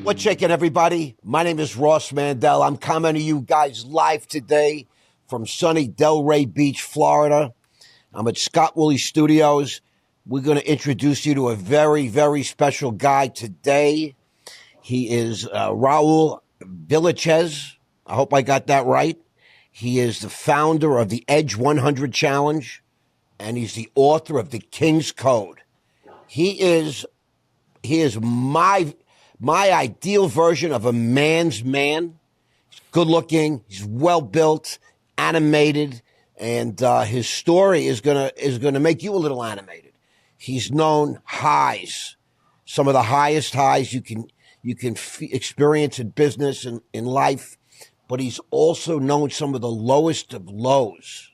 What's shaking, everybody? My name is Ross Mandell. I'm coming to you guys live today from sunny Delray Beach, Florida. I'm at Scott Woolley Studios. We're going to introduce you to a very, very special guy today. He is Raul Villacis. I hope I got that right. He is the founder of the Edge 100 Challenge, and he's the author of the King's Code. He is my ideal version of a man's man. He's good looking, he's well built, animated, and his story is gonna make you a little animated. He's known highs, some of the highest highs you can experience in business and in life, but he's also known some of the lowest of lows.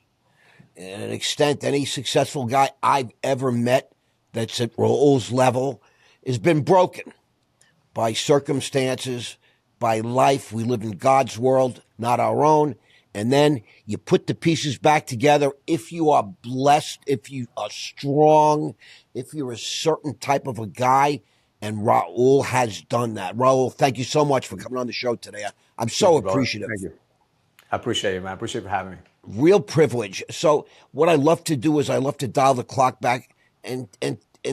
And an extent, any successful guy I've ever met that's at Raul's level has been broken by circumstances, by life. We live in God's world, not our own. And then you put the pieces back together. If you are blessed, if you are strong, if you're a certain type of a guy, and Raul has done that. Raul, thank you so much for coming on the show today. I'm so appreciative. Thank you. I appreciate it, man. I appreciate you for having me. Real privilege. So what I love to do is I love to dial the clock back and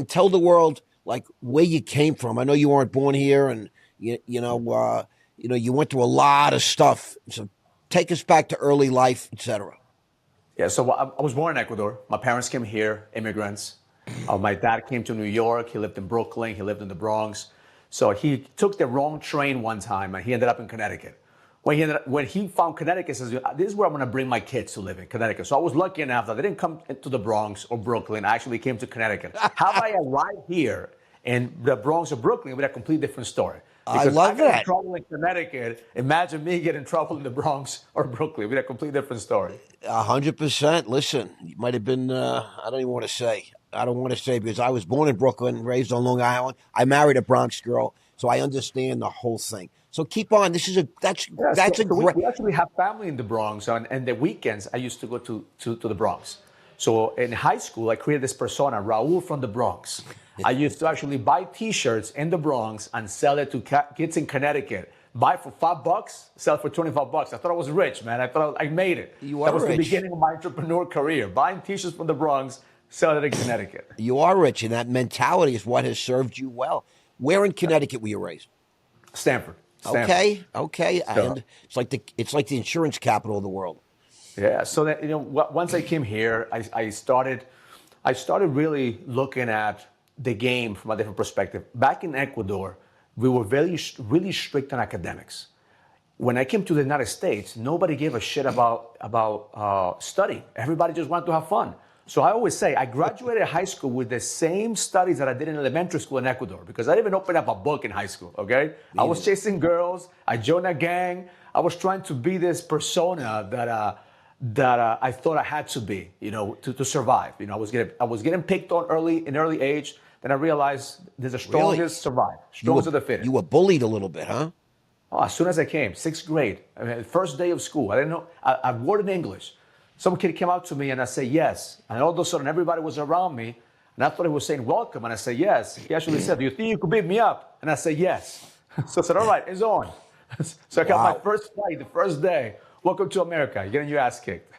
tell the world like where you came from. I know you weren't born here, and you went through a lot of stuff. So take us back to early life, etc. Yeah, so I was born in Ecuador. My parents came here, immigrants. My dad came to New York. He lived in Brooklyn. He lived in the Bronx. So he took the wrong train one time, and he ended up in Connecticut. When he found Connecticut, he says, this is where I'm going to bring my kids to live in, Connecticut. So I was lucky enough that they didn't come to the Bronx or Brooklyn. I actually came to Connecticut. How I arrived here in the Bronx or Brooklyn with a completely different story. Because I love got that. in trouble in Connecticut. Imagine me getting in trouble in the Bronx or Brooklyn with a completely different story. 100%. Listen, you might have been, I don't even want to say. I don't want to say because I was born in Brooklyn, raised on Long Island. I married a Bronx girl, so I understand the whole thing. So keep on. That's a great. We actually have family in the Bronx, and the weekends I used to go to the Bronx. So in high school, I created this persona, Raul from the Bronx. I used to actually buy T-shirts in the Bronx and sell it to kids in Connecticut. Buy for $5, sell it for $25. I thought I was rich, man. I thought I made it. That was rich. The beginning of my entrepreneur career. Buying T-shirts from the Bronx, sell it in Connecticut. You are rich, and that mentality is what has served you well. Where in Connecticut were you raised? Stanford. Okay. And it's like the insurance capital of the world. Yeah. So that, once I came here, I started really looking at the game from a different perspective. Back in Ecuador, we were really strict on academics. When I came to the United States, nobody gave a shit about study. Everybody just wanted to have fun. So I always say I graduated high school with the same studies that I did in elementary school in Ecuador because I didn't even open up a book in high school, okay? I was chasing girls. I joined a gang. I was trying to be this persona that I thought I had to be, to survive. I was getting picked on in early age. Then I realized there's the strongest survive. Strongest of the fittest. You were bullied a little bit, huh? Oh, as soon as I came, 6th grade, first day of school, I didn't know. I word in English. Some kid came out to me and I said yes. And all of a sudden everybody was around me and I thought he was saying welcome. And I said yes. He actually said, do you think you could beat me up? And I said yes. So I said, all right, it's on. So I got my first fight the first day. Welcome to America. You're getting your ass kicked.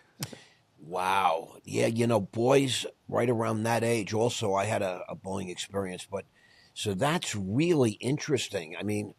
Wow. Yeah, boys right around that age also, I had a bullying experience. But so that's really interesting. I mean,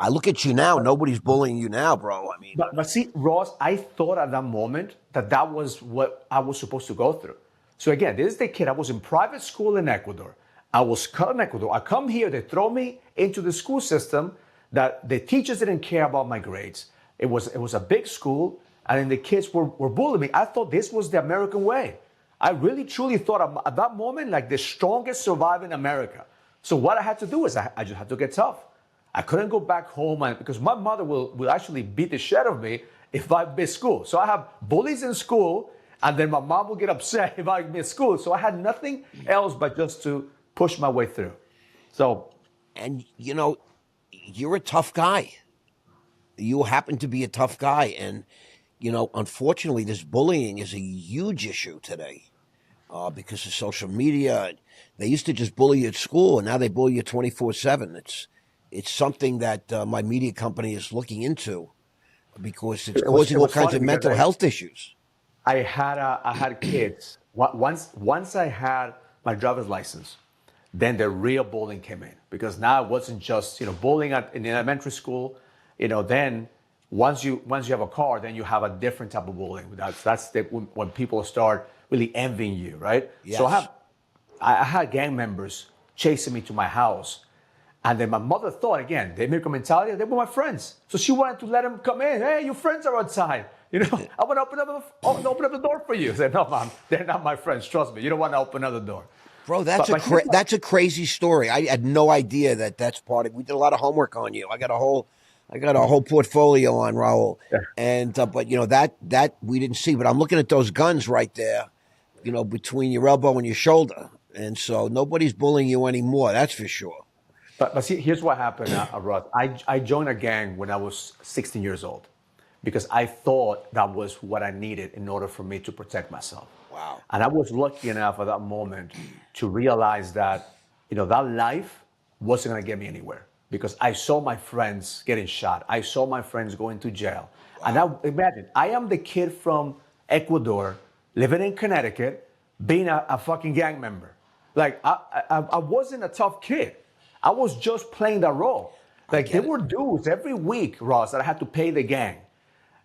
I look at you now. Nobody's bullying you now, bro. I mean, but see, Ross, I thought at that moment that was what I was supposed to go through. So again, this is the kid. I was in private school in Ecuador. I was cut in Ecuador. I come here. They throw me into the school system that the teachers didn't care about my grades. It was a big school, and then the kids were bullying me. I thought this was the American way. I really, truly thought at that moment like the strongest survive in America. So what I had to do is I just had to get tough. I couldn't go back home because my mother will actually beat the shit out of me if I miss school. So I have bullies in school, and then my mom will get upset if I miss school. So I had nothing else but just to push my way through. And you're a tough guy. You happen to be a tough guy, and unfortunately, this bullying is a huge issue today because of social media. They used to just bully you at school, and now they bully you 24/7. it's something that my media company is looking into because it's It causing all was kinds funny of because mental health issues. I had kids. Once I had my driver's license, then the real bullying came in because now it wasn't just bullying in elementary school. Then once you have a car, then you have a different type of bullying. When people start really envying you, right? So Yes. I had gang members chasing me to my house. And then my mother thought, again, the American mentality, they were my friends. So she wanted to let them come in. Hey, your friends are outside. I want to open up the door for you. I said, no, Mom, they're not my friends. Trust me. You don't want to open another door. Bro, But here's my, that's a crazy story. I had no idea that that's part of. We did a lot of homework on you. I got a whole portfolio on Raul, yeah. and but that we didn't see. But I'm looking at those guns right there, between your elbow and your shoulder, and so nobody's bullying you anymore. That's for sure. But see, here's what happened, Ross. I joined a gang when I was 16 years old because I thought that was what I needed in order for me to protect myself. Wow. And I was lucky enough at that moment to realize that, that life wasn't going to get me anywhere because I saw my friends getting shot. I saw my friends going to jail. And Wow. now imagine, I am the kid from Ecuador living in Connecticut, being a fucking gang member. Like, I wasn't a tough kid. I was just playing that role. I Like, there get it. were dues every week, Ross, that I had to pay the gang.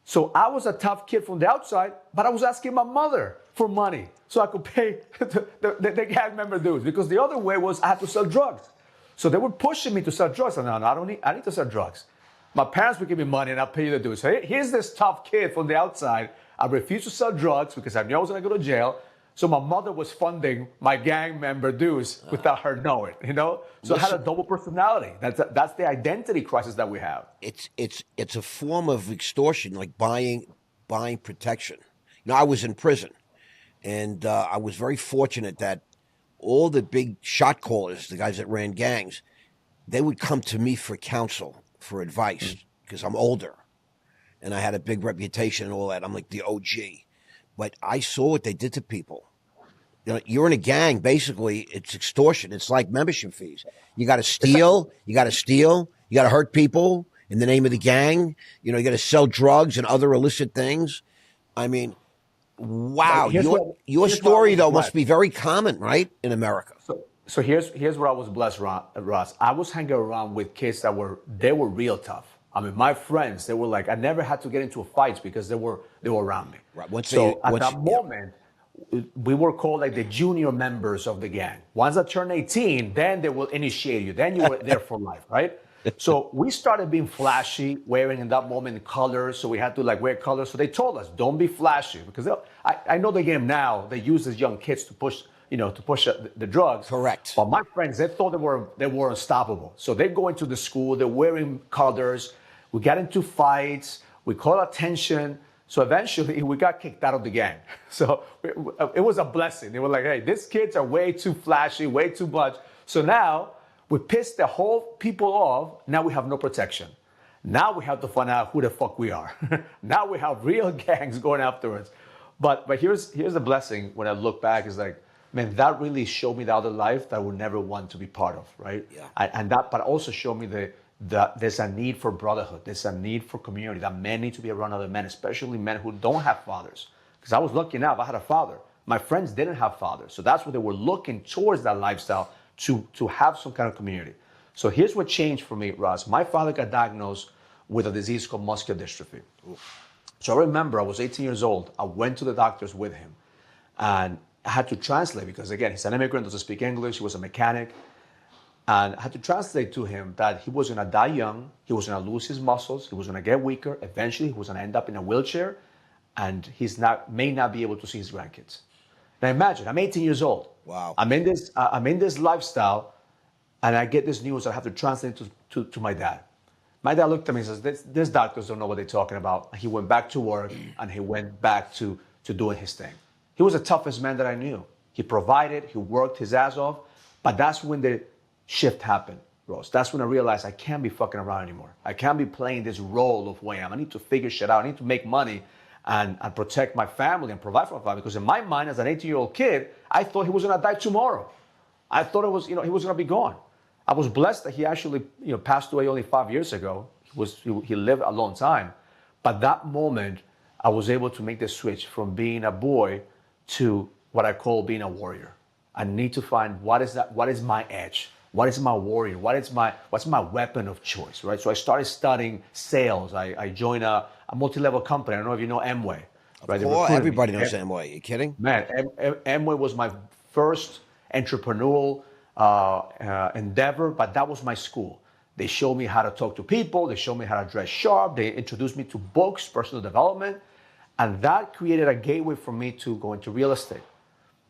So I was a tough kid from the outside, but I was asking my mother for money so I could pay the gang member dues. Because the other way was I had to sell drugs. So they were pushing me to sell drugs. And no, I need to sell drugs. My parents would give me money and I'll pay you the dues. Hey, here's this tough kid from the outside. I refused to sell drugs because I knew I was going to go to jail. So my mother was funding my gang member dues without her knowing. So I had a Listen, double personality. That's the identity crisis that we have. it's a form of extortion, like buying protection. I was in prison, and I was very fortunate that all the big shot callers, the guys that ran gangs, they would come to me for counsel, for advice, because I'm older and I had a big reputation and all that. I'm like the OG. But I saw what they did to people. You're in a gang, basically, it's extortion. It's like membership fees. You got to steal, you got to hurt people in the name of the gang. You got to sell drugs and other illicit things. I mean, But wow. Your here's what I story, was though, must blessed. be very common, right, in America? So here's where I was blessed, Ross. I was hanging around with kids they were real tough. I mean, my friends, they were like, I never had to get into fights because they were around me. Right. So at that Yeah. moment, we were called like the junior members of the gang. Once I turned 18, then they will initiate you. Then you were there for life, right? So we started being flashy, wearing in that moment colors. So we had to like wear colors. So they told us, don't be flashy because I know the game now. They use these young kids to push, the drugs. Correct. But my friends, they thought they were unstoppable. So they go into the school, they're wearing colors. We got into fights. We caught attention. So eventually we got kicked out of the gang. So it was a blessing. They were like, hey, these kids are way too flashy, way too much. So now we pissed the whole people off. Now we have no protection. Now we have to find out who the fuck we are. Now we have real gangs going after us. But here's the blessing when I look back is like, man, that really showed me the other life that I would never want to be part of, right? Yeah. But also showed me there's a need for brotherhood. There's a need for community. That men need to be around other men, especially men who don't have fathers. Because I was lucky enough, I had a father. My friends didn't have fathers. So that's what they were looking towards that lifestyle to have some kind of community. So here's what changed for me, Ross. My father got diagnosed with a disease called muscular dystrophy. So I remember I was 18 years old. I went to the doctors with him. And I had to translate because, again, he's an immigrant, doesn't speak English. He was a mechanic. And I had to translate to him that he was going to die young. He was going to lose his muscles. He was going to get weaker. Eventually, he was going to end up in a wheelchair. And may not be able to see his grandkids. Now imagine, I'm 18 years old. Wow. I'm in this lifestyle, and I get this news. I have to translate to my dad. My dad looked at me and says, "These doctors don't know what they're talking about." He went back to work, and he went back to doing his thing. He was the toughest man that I knew. He provided, he worked his ass off, but that's when the shift happened, Ross. That's when I realized I can't be fucking around anymore. I can't be playing this role of who I am. I need to figure shit out. I need to make money and protect my family and provide for my family. Because in my mind, as an 18-year-old kid, I thought he was going to die tomorrow. I thought he was going to be gone. I was blessed that he actually, passed away only 5 years ago. He lived a long time, but that moment, I was able to make the switch from being a boy to what I call being a warrior. I need to find what is my edge, what is my warrior, what's my weapon of choice, right? So I started studying sales. I joined a multi-level company. I don't know if you know Amway, Of right? They course, recruited me. everybody knows Amway. You kidding? Man, Amway was my first entrepreneurial endeavor, but that was my school. They showed me how to talk to people. They showed me how to dress sharp. They introduced me to books, personal development, and that created a gateway for me to go into real estate.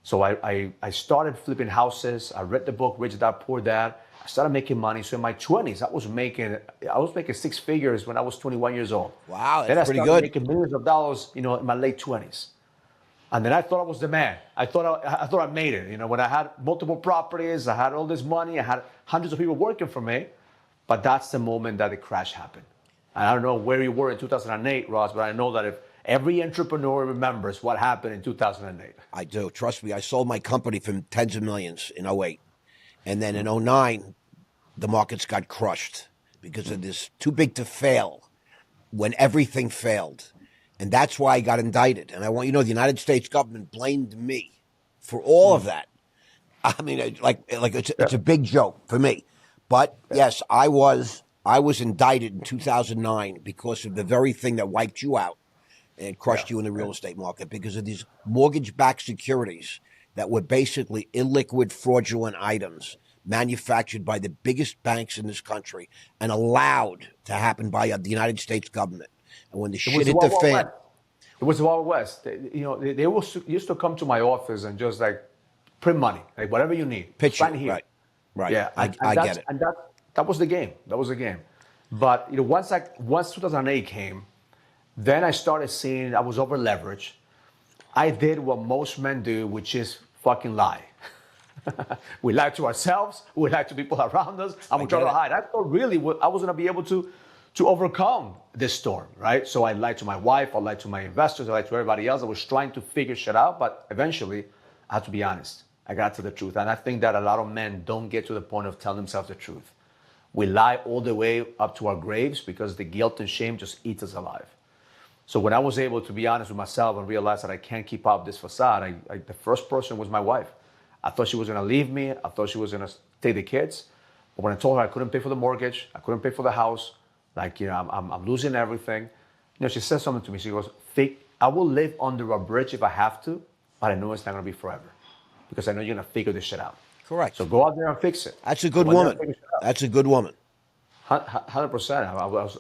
So I started flipping houses. I read the book Rich Dad Poor Dad. I started making money. So in my 20s, I was making six figures when I was 21 years old. Wow, Then I that's pretty started good. making millions of dollars, in my late 20s. And then I thought I was the man. I thought I made it. When I had multiple properties, I had all this money, I had hundreds of people working for me. But that's the moment that the crash happened. And I don't know where you were in 2008, Ross, but I know that if every entrepreneur remembers what happened in 2008. I do. Trust me. I sold my company for tens of millions in '08. And then in '09, the markets got crushed because of this too big to fail when everything failed. And that's why I got indicted. And I want you to know the United States government blamed me for all of that. I mean, it's a big joke for me. But yes, I was indicted in 2009 because of the very thing that wiped you out and crushed you in the real estate market, because of these mortgage-backed securities that were basically illiquid, fraudulent items manufactured by the biggest banks in this country and allowed to happen by the United States government. And when the shit hit the fan, it was the Wild West. They used to come to my office and just like print money, like whatever you need, pitch sign you, here. right. Yeah, I get it. And that was the game. That was the game. But once 2008 came, then I started seeing I was over leveraged. I did what most men do, which is fucking lie. We lie to ourselves. We lie to people around us. And we try to hide. I thought really I was going to be able to overcome this storm, right? So I lied to my wife. I lied to my investors. I lied to everybody else. I was trying to figure shit out. But eventually, I had to be honest. I got to the truth. And I think that a lot of men don't get to the point of telling themselves the truth. We lie all the way up to our graves because the guilt and shame just eats us alive. So when I was able to be honest with myself and realize that I can't keep up this facade, the first person was my wife. I thought she was going to leave me. I thought she was going to take the kids. But when I told her I couldn't pay for the mortgage, I couldn't pay for the house, I'm losing everything. She said something to me. She goes, I will live under a bridge if I have to, but I know it's not going to be forever because I know you're going to figure this shit out. Correct. So go out there and fix it. That's a good woman. That's a good woman. 100%.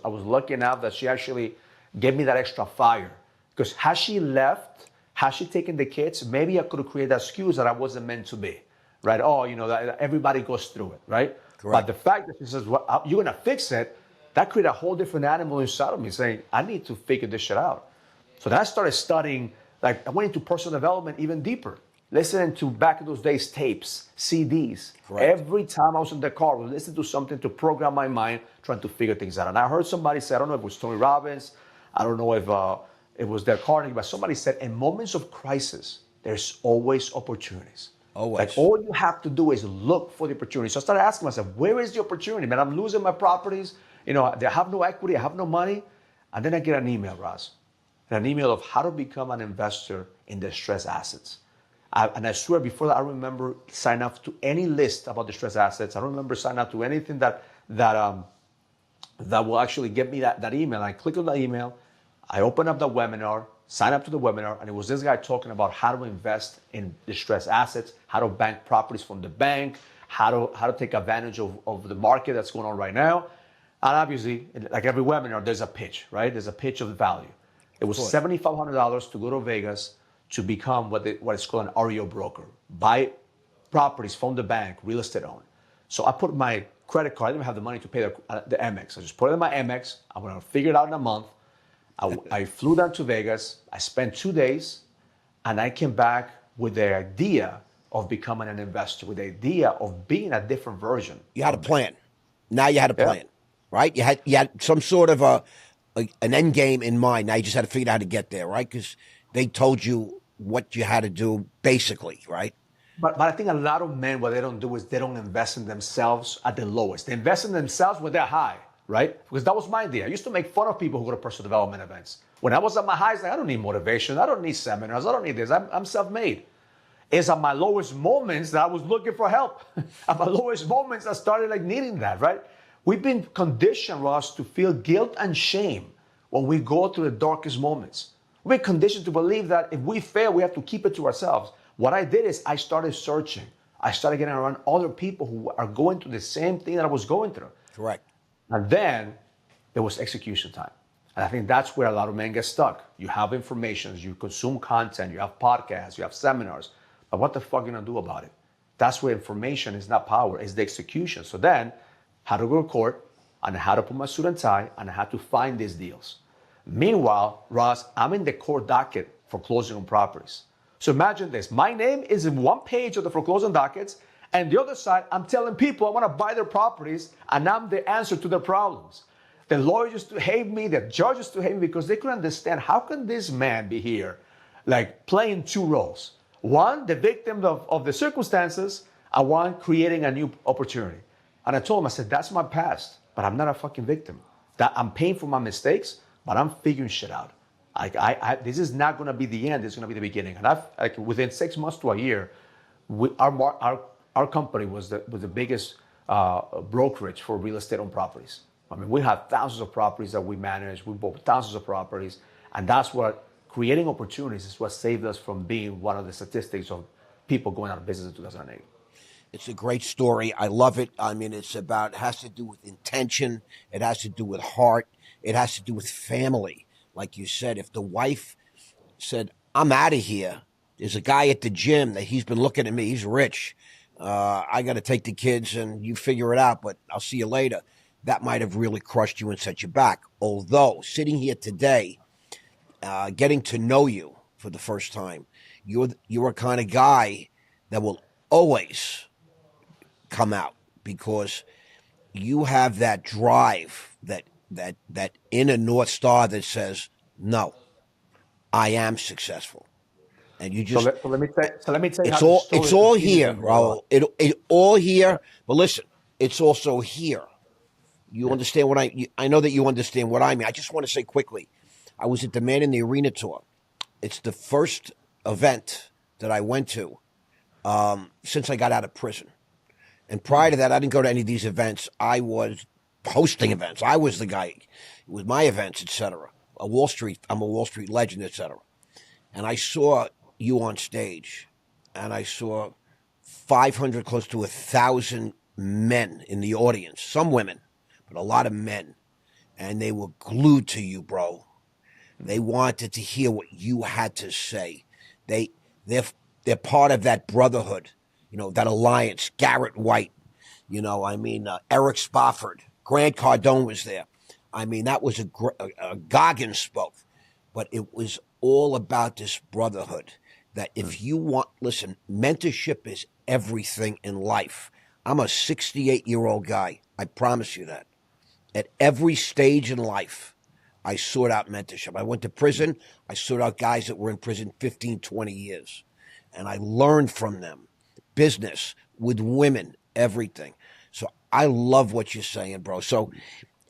I was lucky enough that she actually gave me that extra fire. Because had she left, had she taken the kids, maybe I could have created that excuse that I wasn't meant to be, right? That everybody goes through it, right? Correct. But the fact that she says, you're going to fix it, that created a whole different animal inside of me saying, I need to figure this shit out. So then I started studying, I went into personal development even deeper. Listening to back in those days tapes, CDs. Correct. Every time I was in the car, I was listening to something to program my mind, trying to figure things out. And I heard somebody say, I don't know if it was Tony Robbins, I don't know if it was Dale Carnegie, but somebody said, in moments of crisis, there's always opportunities. Always. All you have to do is look for the opportunity. So I started asking myself, where is the opportunity? Man, I'm losing my properties. I have no equity, I have no money. And then I get an email, Ross, an email of how to become an investor in distressed assets. And I swear, before that, I remember signing up to any list about distressed assets. I don't remember signing up to anything that will actually get me that email. I click on the email, I open up the webinar, sign up to the webinar, and it was this guy talking about how to invest in distressed assets, how to bank properties from the bank, how to take advantage of the market that's going on right now. And obviously, like every webinar, there's a pitch, right? There's a pitch of value. It was $7,500 to go to Vegas to become what is called an REO broker. Buy properties from the bank, real estate owned. So I put my credit card, I didn't have the money to pay the Amex. I just put it in my Amex. I'm going to figure it out in a month. I flew down to Vegas. I spent 2 days, and I came back with the idea of becoming an investor, with the idea of being a different version. You had a plan. Now you had a plan, right? You had some sort of an end game in mind. Now you just had to figure out how to get there, right? Because they told you what you had to do, basically, right? But I think a lot of men, what they don't do is they don't invest in themselves at the lowest. They invest in themselves when they're high, right? Because that was my idea. I used to make fun of people who go to personal development events. When I was at my highest, like, I don't need motivation. I don't need seminars. I don't need this. I'm self-made. It's at my lowest moments that I was looking for help. At my lowest moments, I started like needing that, right? We've been conditioned, Ross, to feel guilt and shame when we go through the darkest moments. We're conditioned to believe that if we fail, we have to keep it to ourselves. What I did is I started searching. I started getting around other people who are going through the same thing that I was going through. Correct. And then there was execution time. And I think that's where a lot of men get stuck. You have information, you consume content, you have podcasts, you have seminars, but what the fuck are you gonna do about it? That's where information is not power, it's the execution. So then, how to go to court, and how to put my suit and tie, and how to find these deals. Meanwhile, Ross, I'm in the court docket for closing on properties. So imagine this, my name is in one page of the foreclosure dockets, and the other side, I'm telling people I want to buy their properties, and I'm the answer to their problems. The lawyers used to hate me, the judges used to hate me because they couldn't understand how can this man be here, like playing two roles. One, the victim of the circumstances, and one, creating a new opportunity. And I told him, I said, that's my past, but I'm not a fucking victim. That I'm paying for my mistakes, but I'm figuring shit out. This is not going to be the end. This is going to be the beginning. And within 6 months to a year, our company was the biggest brokerage for real estate on properties. I mean, we have thousands of properties that we manage. We bought thousands of properties, and that's what creating opportunities is what saved us from being one of the statistics of people going out of business in 2008. It's a great story. I love it. I mean, it has to do with intention. It has to do with heart. It has to do with family. Like you said, if the wife said, I'm out of here, there's a guy at the gym that he's been looking at me. He's rich. I got to take the kids and you figure it out, but I'll see you later. That might have really crushed you and set you back. Although, sitting here today, getting to know you for the first time, you're a kind of guy that will always come out because you have that drive, that inner North Star that says, no, I am successful. And you just So let me tell you how it's all here, Raul. It all here. But listen, it's also here. You understand what I know that you understand what I mean. I just want to say quickly, I was at the Man in the Arena tour. It's the first event that I went to since I got out of prison. And prior to that, I didn't go to any of these events. I was hosting events. I was the guy. It was my events, etc. I'm a Wall Street legend, etc. And I saw you on stage, and I saw 500, close to 1,000 men in the audience. Some women, but a lot of men. And they were glued to you, bro. They wanted to hear what you had to say. They're part of that brotherhood, that alliance. Garrett White, Eric Spofford, Grant Cardone was there. I mean, that was a Goggins spoke, but it was all about this brotherhood. That if you want, listen, mentorship is everything in life. I'm a 68-year-old guy. I promise you that. At every stage in life, I sought out mentorship. I went to prison. I sought out guys that were in prison 15, 20 years. And I learned from them. Business, with women, everything. So I love what you're saying, bro. So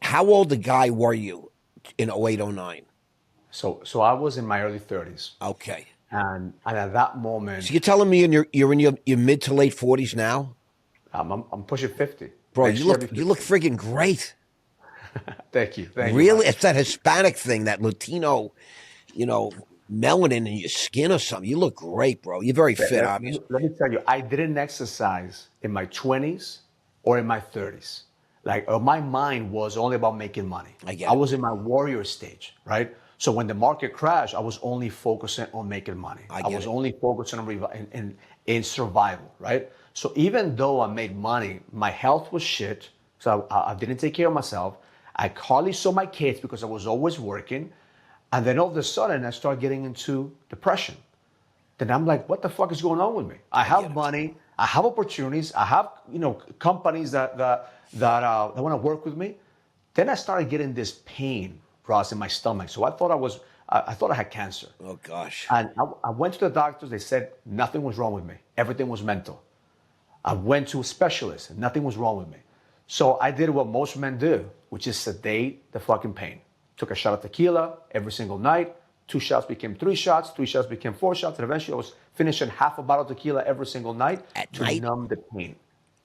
how old a guy were you in 08, 09? So I was in my early 30s. Okay. And at that moment... So you're telling me you're in your mid to late 40s now? I'm pushing 50. Bro, you look friggin' great. Thank you. Really? It's that Hispanic thing, that Latino, melanin in your skin or something. You look great, bro. You're very fit, obviously. Let me tell you, I didn't exercise in my 20s or in my 30s. My mind was only about making money. I was in my warrior stage, right? So when the market crashed, I was only focusing on making money. I was only focusing on in survival, right? So even though I made money, my health was shit. So I didn't take care of myself. I hardly saw my kids because I was always working. And then all of a sudden, I started getting into depression. Then I'm like, what the fuck is going on with me? I have money. I have opportunities. I have, companies that want to work with me. Then I started getting this pain, Ross, in my stomach. So I thought I thought I had cancer. Oh, gosh. And I went to the doctors. They said nothing was wrong with me. Everything was mental. I went to a specialist and nothing was wrong with me. So I did what most men do, which is sedate the fucking pain. Took a shot of tequila every single night. 2 shots became 3 shots. 3 shots became 4 shots. And eventually I was finishing half a bottle of tequila every single night night? numb the pain.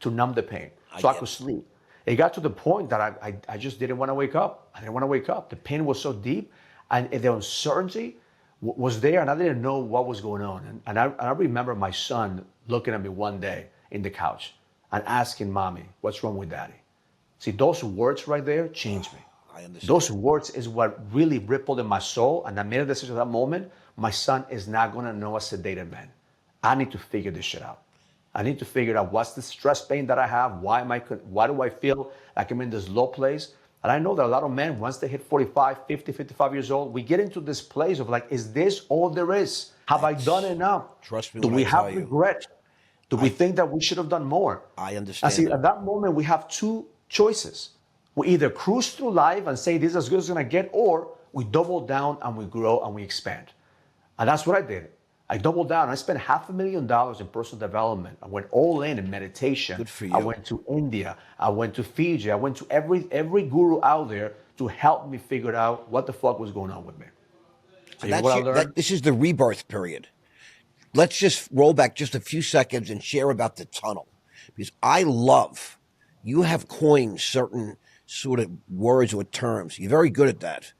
To numb the pain. I So I get could it. sleep. It got to the point that I just didn't want to wake up. I didn't want to wake up. The pain was so deep and the uncertainty was there and I didn't know what was going on. And I remember my son looking at me one day in the couch and asking mommy, what's wrong with daddy? See, those words right there changed me. I understand. Those words is what really rippled in my soul. And I made a decision at that moment. My son is not going to know a sedated man. I need to figure this shit out. I need to figure out what's the stress pain that I have. Why do I feel like I'm in this low place? And I know that a lot of men, once they hit 45, 50, 55 years old, we get into this place of like, is this all there is? Have I done enough? Trust me Do when we I tell have you. regret? Do we think that we should have done more? I And understand. see, at that moment, we have 2 choices. We either cruise through life and say this is as good as it's gonna get, or we double down and we grow and we expand. And that's what I did. I doubled down. I spent $500,000 in personal development. I went all in meditation. Good for you. I went to India. I went to Fiji. I went to every guru out there to help me figure out what the fuck was going on with me. So you know what I learned? This is the rebirth period. Let's just roll back just a few seconds and share about the tunnel. Because I love, you have coined certain sort of words or terms. You're very good at that.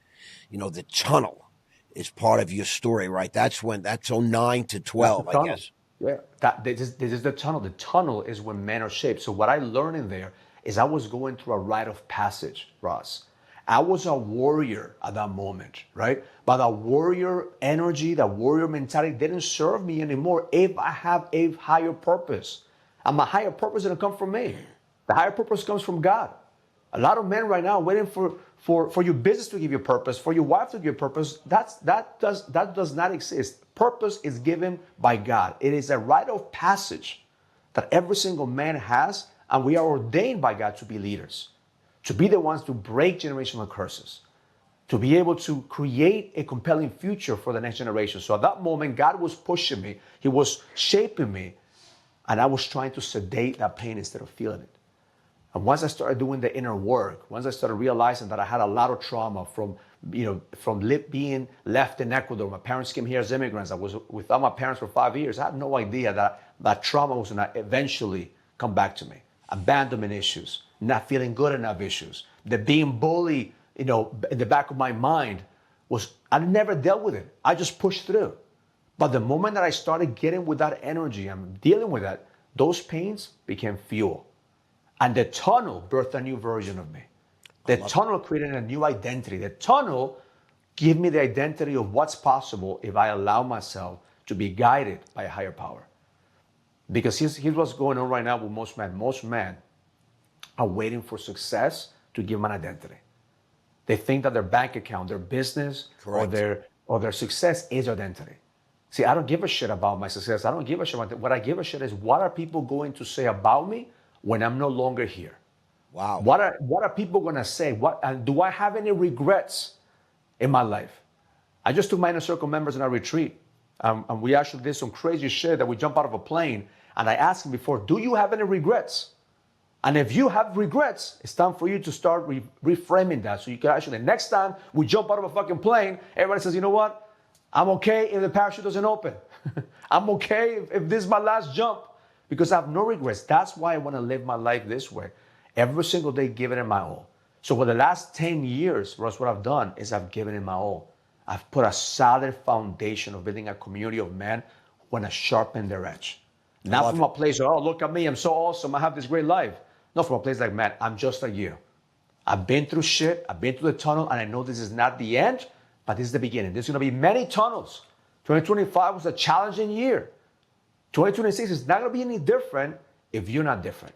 You know, the tunnel is part of your story, right? That's 09 to 12, I guess. Yeah, this is the tunnel. The tunnel is when men are shaped. So what I learned in there is I was going through a rite of passage, Ross. I was a warrior at that moment, right? But that warrior energy, that warrior mentality didn't serve me anymore if I have a higher purpose. And my higher purpose didn't come from me. The higher purpose comes from God. A lot of men right now are waiting for your business to give you purpose, for your wife to give you purpose. That does not exist. Purpose is given by God. It is a rite of passage that every single man has, and we are ordained by God to be leaders, to be the ones to break generational curses, to be able to create a compelling future for the next generation. So at that moment, God was pushing me. He was shaping me, and I was trying to sedate that pain instead of feeling it. And once I started doing the inner work, once I started realizing that I had a lot of trauma from being left in Ecuador. My parents came here as immigrants. I was without my parents for 5 years. I had no idea that trauma was going to eventually come back to me. Abandonment issues, not feeling good enough issues, the being bullied, in the back of my mind I never dealt with it. I just pushed through. But the moment that I started getting with that energy and dealing with that, those pains became fuel. And the tunnel birthed a new version of me. The tunnel created a new identity. The tunnel gave me the identity of what's possible if I allow myself to be guided by a higher power. Because here's what's going on right now with most men. Most men are waiting for success to give them an identity. They think that their bank account, their business, or their success is identity. See, I don't give a shit about my success. I don't give a shit about it. What I give a shit is what are people going to say about me when I'm no longer here? Wow. What are people going to say? And do I have any regrets in my life? I just took my inner circle members in a retreat. And we actually did some crazy shit that we jump out of a plane. And I asked them before, do you have any regrets? And if you have regrets, it's time for you to start reframing that. So you can actually, next time we jump out of a fucking plane, everybody says, you know what? I'm okay if the parachute doesn't open. I'm okay if this is my last jump. Because I have no regrets. That's why I want to live my life this way. Every single day, giving it my all. So for the last 10 years, Ross, what I've done is I've given it my all. I've put a solid foundation of building a community of men who want to sharpen their edge. Not from a place of, oh, look at me, I'm so awesome, I have this great life. No, from a place like, man, I'm just like you. I've been through shit, I've been through the tunnel, and I know this is not the end, but this is the beginning. There's going to be many tunnels. 2025 was a challenging year. 2026 is not going to be any different if you're not different.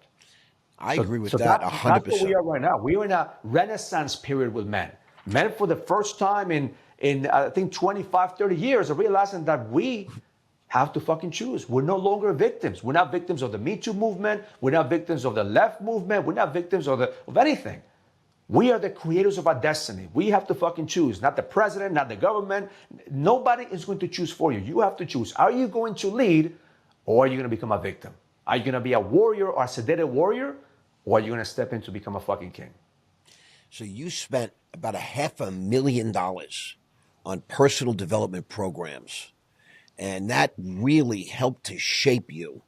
I agree with that 100%. That's where we are right now. We are in a renaissance period with men. Men, for the first time in I think 25, 30 years, are realizing that we have to fucking choose. We're no longer victims. We're not victims of the Me Too movement. We're not victims of the left movement. We're not victims of anything. We are the creators of our destiny. We have to fucking choose. Not the president, not the government. Nobody is going to choose for you. You have to choose. Are you going to lead, or are you going to become a victim? Are you going to be a warrior or a sedated warrior, or are you going to step in to become a fucking king? So you spent about $500,000 on personal development programs, and that really helped to shape you.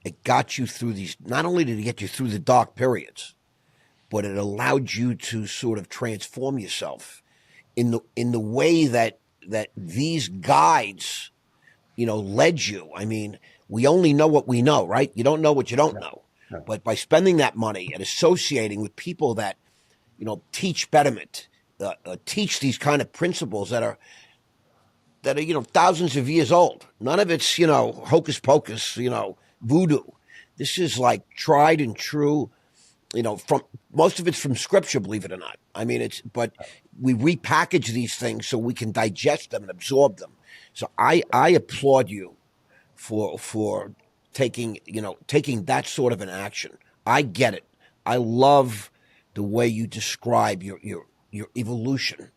It got you through these, not only did it get you through the dark periods, but it allowed you to sort of transform yourself in the way that these guides, led you. I mean, we only know what we know, right? You don't know what you don't know. No. But by spending that money and associating with people that, teach betterment, teach these kind of principles that are, thousands of years old. None of it's, hocus pocus, voodoo. This is like tried and true, from most of it's from scripture, believe it or not. I mean, but we repackage these things so we can digest them and absorb them. So I applaud you for taking that sort of an action. I get it. I love the way you describe your evolution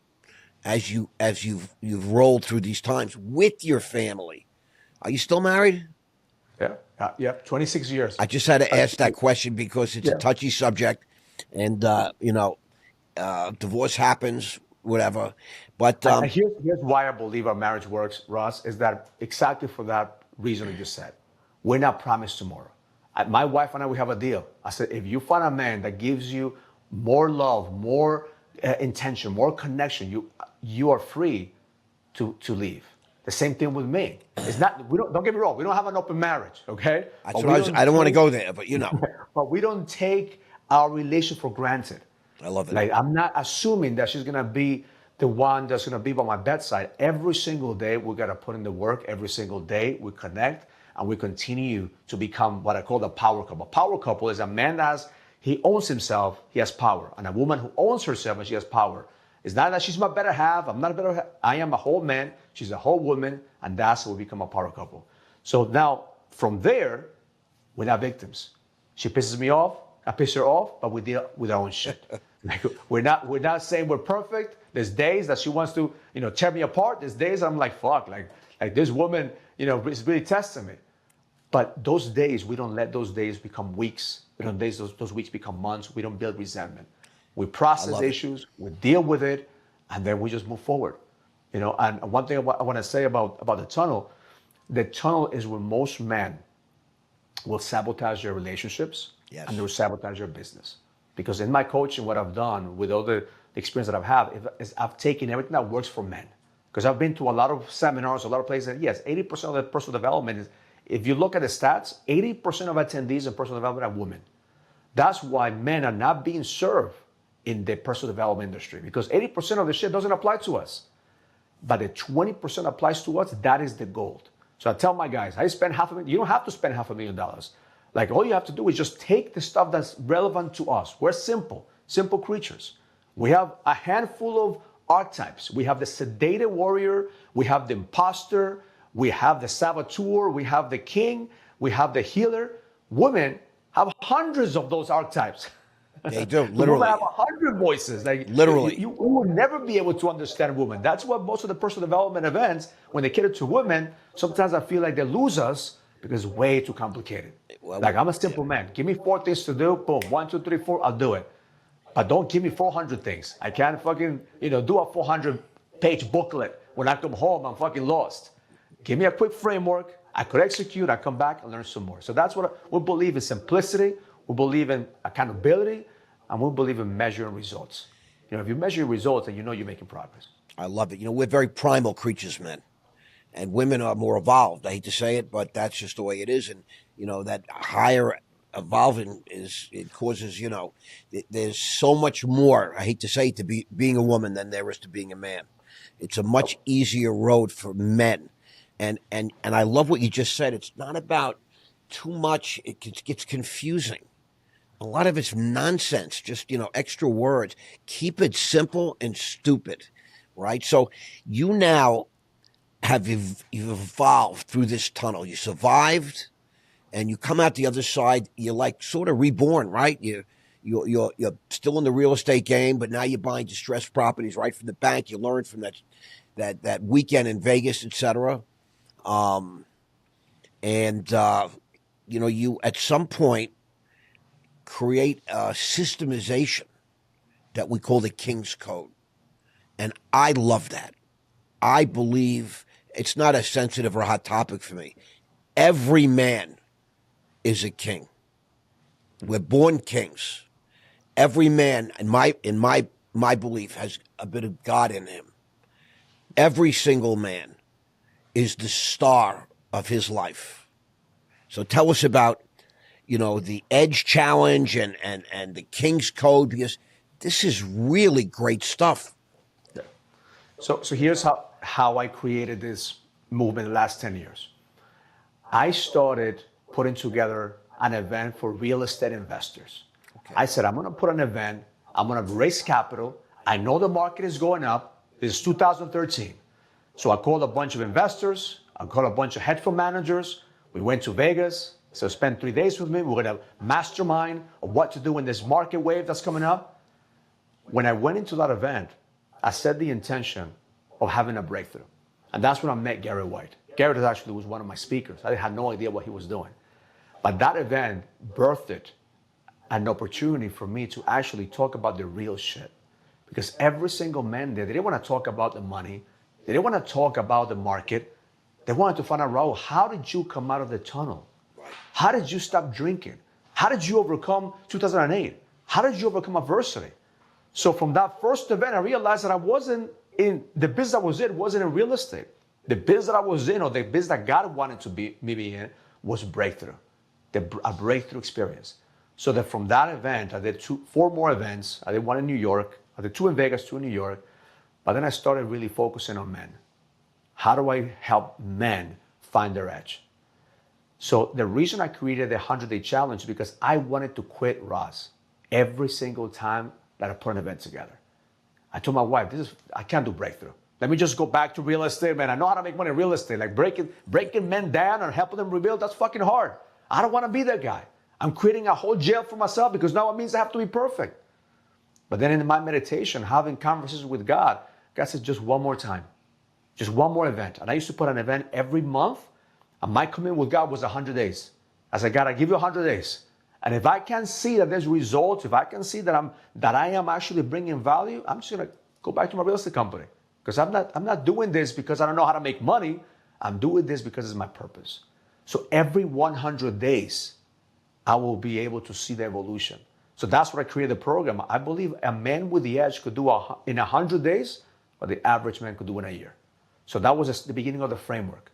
as you've rolled through these times with your family. Are you still married? Yeah, 26 years. I just had to ask that question because it's a touchy subject, and divorce happens, whatever. But here's why I believe our marriage works, Ross, is that exactly for that reason you just said. We're not promised tomorrow. My wife and I, we have a deal. I said, if you find a man that gives you more love, more intention, more connection, you are free to leave. The same thing with me. It's not. Don't get me wrong. We don't have an open marriage, okay? I don't want to go there, but But we don't take our relation for granted. I love it. Like, I'm not assuming that she's gonna be the one that's gonna be by my bedside every single day. We gotta put in the work every single day. We connect and we continue to become what I call the power couple. A power couple is a man that he owns himself, he has power, and a woman who owns herself and she has power. It's not that she's my better half. I'm not a better half. I am a whole man. She's a whole woman, and that's how we become a power couple. So now, from there, we're not victims. She pisses me off. I piss her off, but we deal with our own shit. Like, we're not saying we're perfect. There's days that she wants to, tear me apart. There's days I'm like, fuck, like this woman, is really testing me. But those days, we don't let those days become weeks. We don't let those weeks become months. We don't build resentment. We process issues, we deal with it, and then we just move forward. And one thing I want to say about the tunnel is where most men will sabotage their relationships, yes, and they will sabotage their business. Because in my coaching, what I've done with all the experience that I've had is I've taken everything that works for men. Because I've been to a lot of seminars, a lot of places, and yes, 80% of the personal development is, if you look at the stats, 80% of attendees in personal development are women. That's why men are not being served in the personal development industry, because 80% of the shit doesn't apply to us. But the 20% applies to us, that is the gold. So I tell my guys, I spend $500,000. You don't have to spend $500,000. Like, all you have to do is just take the stuff that's relevant to us. We're simple creatures. We have a handful of archetypes. We have the sedated warrior, we have the imposter, we have the saboteur, we have the king, we have the healer. Women have hundreds of those archetypes. They do, literally. Women have 100 voices. Like, literally. You will never be able to understand women. That's what most of the personal development events, when they cater to women, sometimes I feel like they lose us because it's way too complicated. Well, like, I'm a simple man. Give me 4 things to do. Boom. 1, 2, 3, 4. I'll do it. But don't give me 400 things. I can't fucking, do a 400-page booklet. When I come home, I'm fucking lost. Give me a quick framework. I could execute. I come back and learn some more. So that's what we believe in: simplicity. We believe in accountability. And we believe in measuring results. If you measure your results, then you're making progress. I love it. We're very primal creatures, men. And women are more evolved. I hate to say it, but that's just the way it is. And, that higher evolving it causes, there's so much more, I hate to say it, to being a woman than there is to being a man. It's a much easier road for men. And I love what you just said. It's not about too much. It gets confusing. A lot of it's nonsense, just, extra words. Keep it simple and stupid, right? So you now you've evolved through this tunnel. You survived, and you come out the other side. You're like sort of reborn, right? You're still in the real estate game, but now you're buying distressed properties right from the bank. You learned from that weekend in Vegas, etc. And, you at some point create a systemization that we call the King's Code. And I love that. I believe it's not a sensitive or hot topic for me. Every man is a king. We're born kings. Every man, in my belief, has a bit of God in him. Every single man is the star of his life. So tell us about, the Edge Challenge and the King's Code, because this is really great stuff. Yeah. So here's how I created this movement the last 10 years. I started putting together an event for real estate investors. Okay. I said, I'm going to put an event. I'm going to raise capital. I know the market is going up. This is 2013. So I called a bunch of investors. I called a bunch of hedge fund managers. We went to Vegas. So spend 3 days with me. We're going to mastermind of what to do in this market wave that's coming up. When I went into that event, I set the intention of having a breakthrough. And that's when I met Gary White. Gary actually was one of my speakers. I had no idea what he was doing. But that event birthed an opportunity for me to actually talk about the real shit. Because every single man there, they didn't want to talk about the money. They didn't want to talk about the market. They wanted to find out, Raul, how did you come out of the tunnel? How did you stop drinking? How did you overcome 2008? How did you overcome adversity? So from that first event, I realized that I wasn't in, the business I was in wasn't in real estate. The business that I was in, or the business that God wanted to be me be in, was breakthrough, a breakthrough experience. So that from that event, I did 4 more events. I did one in New York. I did 2 in Vegas, 2 in New York. But then I started really focusing on men. How do I help men find their edge? So the reason I created the 100-day challenge is because I wanted to quit Ross every single time that I put an event together. I told my wife, I can't do breakthrough. Let me just go back to real estate, man. I know how to make money in real estate. Like breaking men down and helping them rebuild, that's fucking hard. I don't want to be that guy. I'm creating a whole jail for myself because now it means I have to be perfect. But then in my meditation, having conversations with God, God says, just one more time. Just one more event. And I used to put an event every month. And my commitment with God was 100 days. I said, God, I give you 100 days. And if I can see that there's results, if I can see that I am actually bringing value, I'm just gonna go back to my real estate company. Because I'm not doing this because I don't know how to make money. I'm doing this because it's my purpose. So every 100 days, I will be able to see the evolution. So that's what I created the program. I believe a man with the edge could do in 100 days what the average man could do in a year. So that was the beginning of the framework.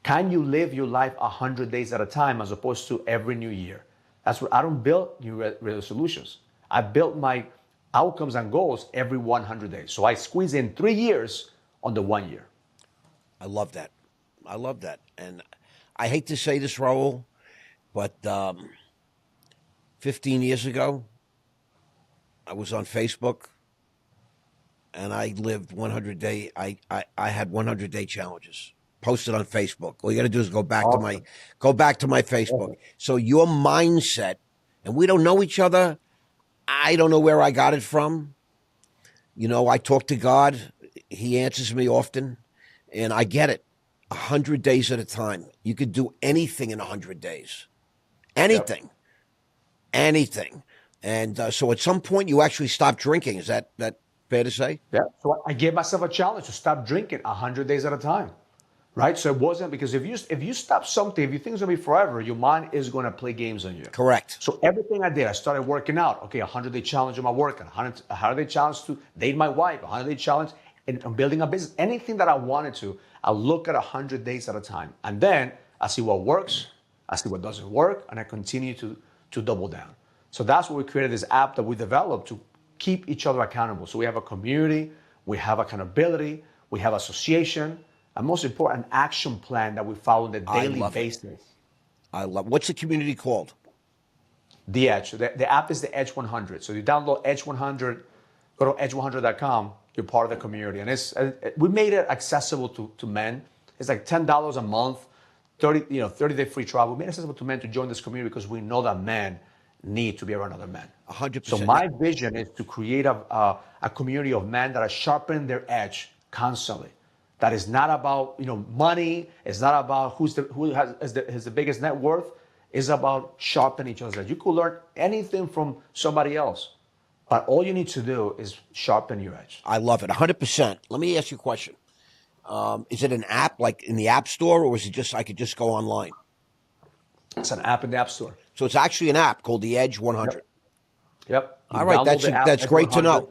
Can you live your life 100 days at a time as opposed to every new year? That's what I don't build new resolutions. I built my outcomes and goals every 100 days. So I squeeze in 3 years on the 1 year. I love that. I love that. And I hate to say this, Raul, but 15 years ago, I was on Facebook and I lived 100-day. I had 100-day challenges posted on Facebook. All you got to do is go back to my Facebook. So your mindset, and we don't know each other. I don't know where I got it from. I talk to God. He answers me often, and I get it. 100 days at a time. You could do anything in 100 days. Anything. Anything. And so at some point you actually stop drinking. Is that fair to say? Yeah. So I gave myself a challenge to stop drinking 100 days at a time. Right? So it wasn't because if you stop something, if you think it's going to be forever, your mind is going to play games on you. Correct. So everything I did, I started working out. Okay, 100-day challenge on my workout, 100-day challenge to date my wife, 100-day challenge in building a business. Anything that I wanted to, I look at 100 days at a time. And then I see what works, I see what doesn't work, and I continue to double down. So that's why we created this app that we developed to keep each other accountable. So we have a community, we have accountability, we have association, and most important, an action plan that we follow on a daily basis. I love it. What's the community called? The Edge. The app is the Edge 100. So you download Edge 100, go to edge100.com, you're part of the community. And we made it accessible to men. It's like $10 a month, 30-day free trial. We made it accessible to men to join this community because we know that men need to be around other men. 100%. So my vision is to create a community of men that are sharpening their edge constantly. that is not about money. It's not about who has the biggest net worth. It's about sharpening each other. You could learn anything from somebody else, but all you need to do is sharpen your edge. I love it, 100%. Let me ask you a question. Is it an app like in the App Store, or is it just I could just go online? It's an app in the App Store. So it's actually an app called the Edge 100. Yep. You All right, download the app, that's great to know.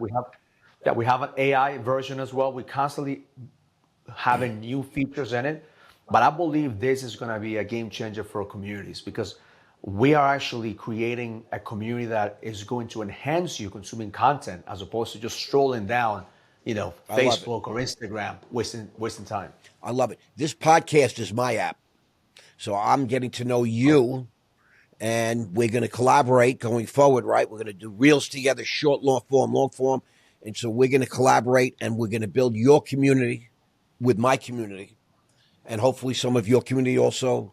We have an AI version as well. We constantly having new features in it, but I believe this is going to be a game changer for communities because we are actually creating a community that is going to enhance you consuming content as opposed to just strolling down, Facebook or Instagram, wasting time. I love it. This podcast is my app, so I'm getting to know you. And we're going to collaborate going forward, right? We're going to do reels together, short, long form. And so we're going to collaborate and we're going to build your community with my community. And hopefully some of your community also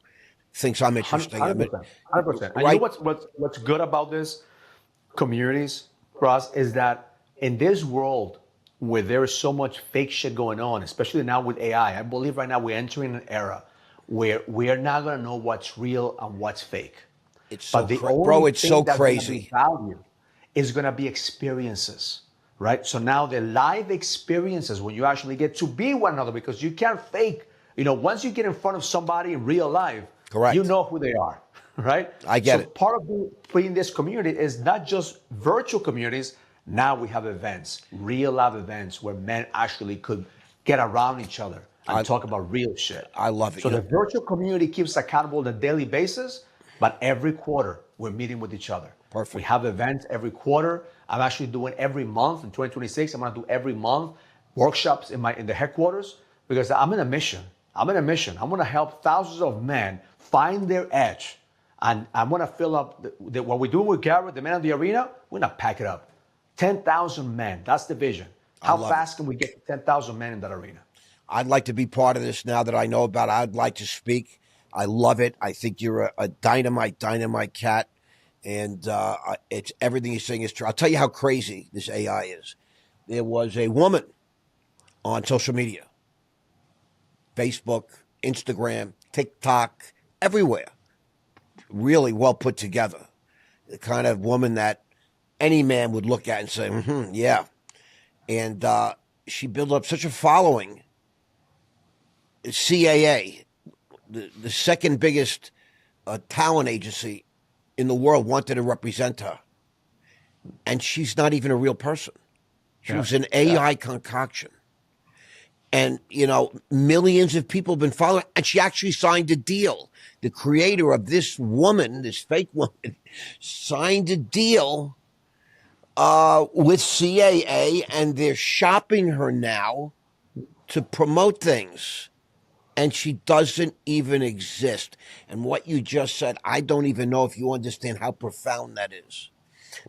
thinks I'm interesting. 100%. 100%. And right? you know what's good about this communities, Ross, is that in this world where there is so much fake shit going on, especially now with AI, I believe right now we're entering an era where we are not going to know what's real and what's fake. It's so it's so crazy. Value is going to be experiences, right? So now the live experiences when you actually get to be one another, because you can't fake. Once you get in front of somebody in real life, correct, you know who they are, right? I get it. Part of being this community is not just virtual communities. Now we have events, real live events where men actually could get around each other and talk about real shit. I love it. So the virtual community keeps accountable on a daily basis. But every quarter, we're meeting with each other. Perfect. We have events every quarter. I'm actually doing every month in 2026. I'm going to do every month workshops in the headquarters because I'm in a mission. I'm going to help thousands of men find their edge. And I'm going to fill up what we're doing with Garrett, the man in the arena. We're going to pack it up. 10,000 men. That's the vision. How fast can we get to 10,000 men in that arena? I'd like to be part of this now that I know about it. I'd like to speak. I love it. I think you're a dynamite cat. And it's everything you're saying is true. I'll tell you how crazy this AI is. There was a woman on social media, Facebook, Instagram, TikTok, everywhere, really well put together. The kind of woman that any man would look at and say, yeah. And she built up such a following. CAA, the second biggest talent agency in the world, wanted to represent her. And she's not even a real person. She was an AI concoction. And, millions of people have been following. And she actually signed a deal. The creator of this woman, this fake woman, signed a deal with CAA. And they're shopping her now to promote things. And she doesn't even exist. And what you just said, I don't even know if you understand how profound that is.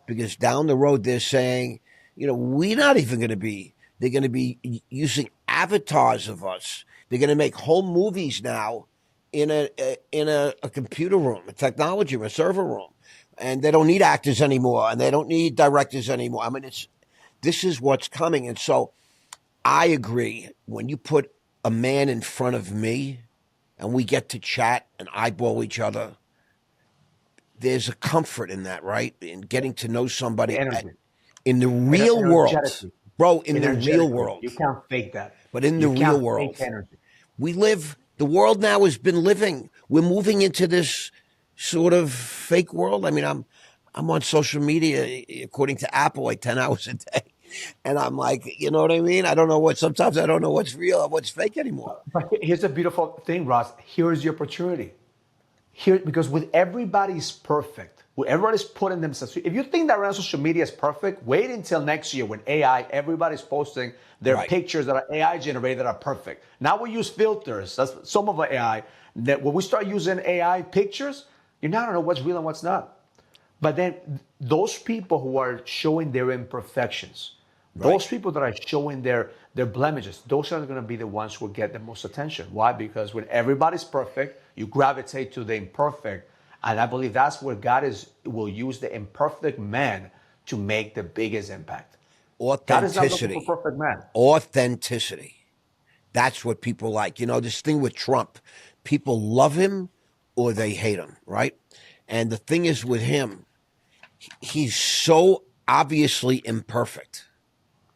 Because down the road, they're saying, we're not even going to be, they're going to be using avatars of us. They're going to make whole movies now in a computer room, a technology room, a server room. And they don't need actors anymore. And they don't need directors anymore. I mean, this is what's coming. And so I agree. When you put a man in front of me and we get to chat and eyeball each other, there's a comfort in that, right? In getting to know somebody in the real world. Bro, in the real world. You can't fake that. But in the real world, we live, the world now has been living. We're moving into this sort of fake world. I mean, I'm on social media, according to Apple, like 10 hours a day. And I'm like, you know what I mean? Sometimes I don't know what's real or what's fake anymore. But here's the beautiful thing, Ross. Here's your opportunity. Because with everybody's perfect, with everybody's putting themselves, if you think that around social media is perfect, wait until next year when everybody's posting their pictures that are AI generated that are perfect. Now we use filters. That's some of our AI. That when we start using AI pictures, you're not gonna know what's real and what's not. But then those people who are showing their imperfections, those people that are showing their blemishes, those are going to be the ones who will get the most attention. Why? Because when everybody's perfect, you gravitate to the imperfect. And I believe that's where God will use the imperfect man to make the biggest impact. Authenticity. God is not looking for perfect man. Authenticity. That's what people like. You know, this thing with Trump, people love him or they hate him, right? And the thing is with him, he's so obviously imperfect.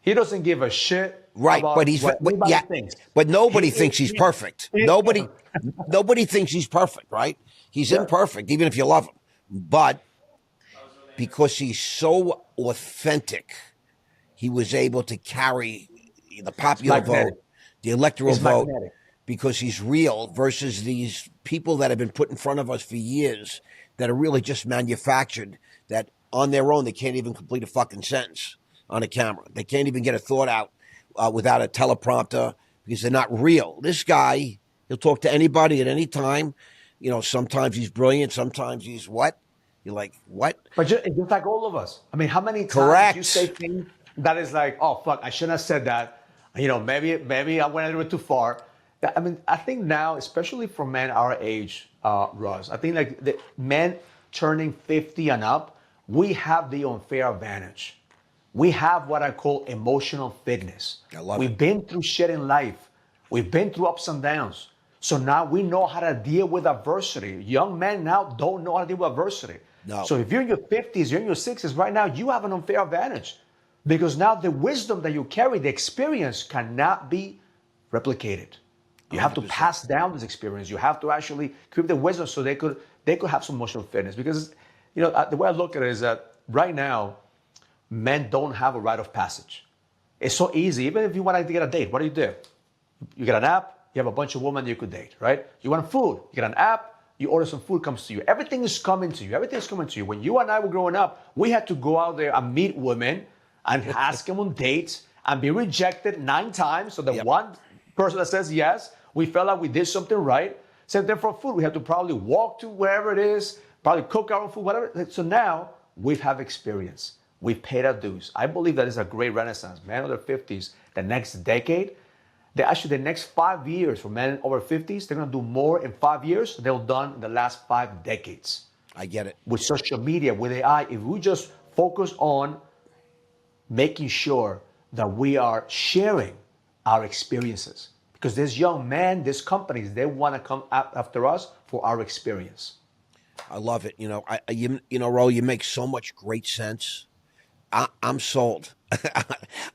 He doesn't give a shit Right, but about what anybody yeah, thinks. but He nobody is thinks he's him. perfect. He is Nobody him. nobody thinks he's perfect, right? He's Yeah. imperfect even if you love him. But because he's so authentic, he was able to carry the It's popular magnetic. vote, the electoral It's vote, magnetic. because he's real versus these people that have been put in front of us for years that are really just manufactured, that on their own they can't even complete a fucking sentence on a camera. They can't even get a thought out without a teleprompter because they're not real. This guy, he'll talk to anybody at any time. You know, sometimes he's brilliant, sometimes he's what? You're like, what? But just like all of us. I mean, how many times you say Correct. things that is like, oh fuck, I shouldn't have said that. You know, maybe I went a little bit too far. I mean, I think now, especially for men our age, Russ, I think like the men turning 50 and up, we have the unfair advantage. We have what I call emotional fitness. I love it. We've been through shit in life. We've been through ups and downs. So now we know how to deal with adversity. Young men now don't know how to deal with adversity. No. So if you're in your 50s, you're in your 60s, right now you have an unfair advantage because now the wisdom that you carry, the experience cannot be replicated. You have to 100%. pass down this experience. You have to actually keep the wisdom so they could have some emotional fitness. Because you know the way I look at it is that right now men don't have a rite of passage. It's so easy. Even if you want to get a date, what do? You get an app, you have a bunch of women you could date, right? You want food, you get an app, you order some food, comes to you. Everything is coming to you. Everything is coming to you. When you and I were growing up, we had to go out there and meet women and ask them on dates and be rejected 9 times. So the Yep. one person that says yes, we felt like we did something right. Same thing for food. We have to probably walk to wherever it is, probably cook our own food, whatever. So now we have experience. We've paid our dues. I believe that is a great renaissance. Men over 50s, the next decade, the next 5 years for men over 50s, they're going to do more in 5 years than they've done in the last 5 decades. I get it. With social media, with AI, if we just focus on making sure that we are sharing our experiences. Because there's young men, there's companies, they want to come after us for our experience. I love it. You know, Raul, you make so much great sense. I'm sold.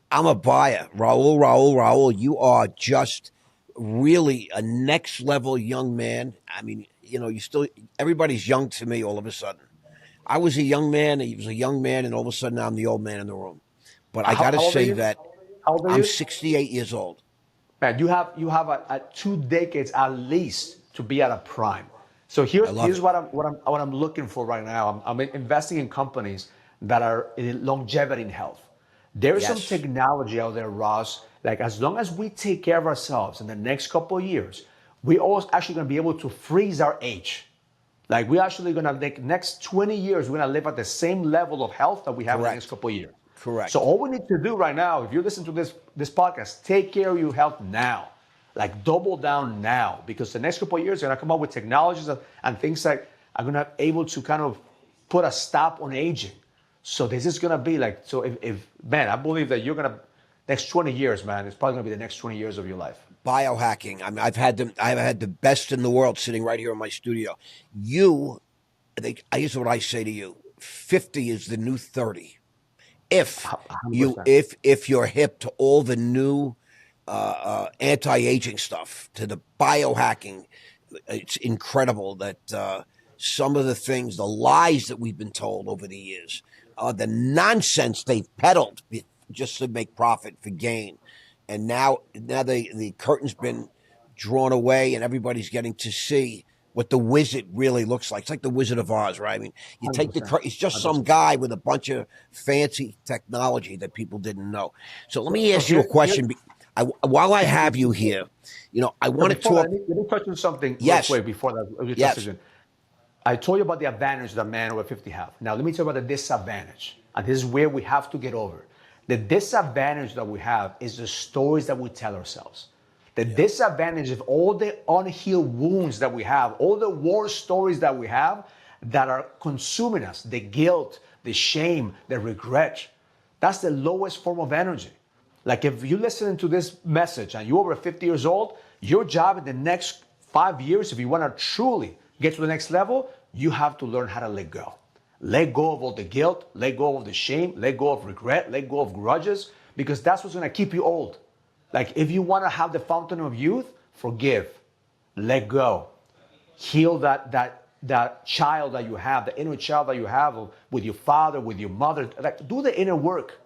I'm a buyer. Raul, you are just really a next level young man. I mean, you know, everybody's young to me all of a sudden. I was a young man, he was a young man, and all of a sudden I'm the old man in the room. But I got to How old are say you? that How old are I'm you? 68 years old. Man, you have a 2 decades at least to be at a prime. So I love here's it. what I'm looking for right now. I'm investing in companies that are in longevity in health. There is some Yes. technology out there, Ross. Like as long as we take care of ourselves in the next couple of years, we always actually going to be able to freeze our age. Like we're actually going to next 20 years, we're going to live at the same level of health that we have in the next Correct. couple of years. So Correct. all we need to do right now, if you listen to this podcast, take care of your health now. Like double down now, because the next couple of years are gonna come up with technologies and things that are gonna be able to kind of put a stop on aging. So this is gonna be like, so if man, I believe that you're gonna next 20 years, man, it's probably gonna be the next 20 years of your life. Biohacking. I mean, I've had the best in the world sitting right here in my studio. You, here's what I say to you: 50 is the new 30. $100%. If you're hip to all the new anti-aging stuff, to the biohacking, it's incredible that some of the things, the lies that we've been told over the years, the nonsense they've peddled just to make profit for gain, and now the curtain's been drawn away, and everybody's getting to see what the wizard really looks like. It's like the Wizard of Oz, right? I mean, you take the 100%. it's just some 100%. guy with a bunch of fancy technology that people didn't know. So let me So ask you a here, question. While I have you here, you know, I so want to before that, talk. let me touch on something real Yes, quick before that we yes, transition. I told you about the advantage that men over 50 have. Now let me tell you about the disadvantage. And this is where we have to get over. The disadvantage that we have is the stories that we tell ourselves. The yeah, disadvantage of all the unhealed wounds that we have, all the war stories that we have that are consuming us, the guilt, the shame, the regret. That's the lowest form of energy. Like if you listen to this message and you're over 50 years old, your job in the next 5 years, if you want to truly get to the next level, you have to learn how to let go. Let go of all the guilt, let go of the shame, let go of regret, let go of grudges, because that's what's going to keep you old. Like if you want to have the fountain of youth, forgive, let go, heal that child that you have, the inner child that you have with your father, with your mother. Like do the inner work.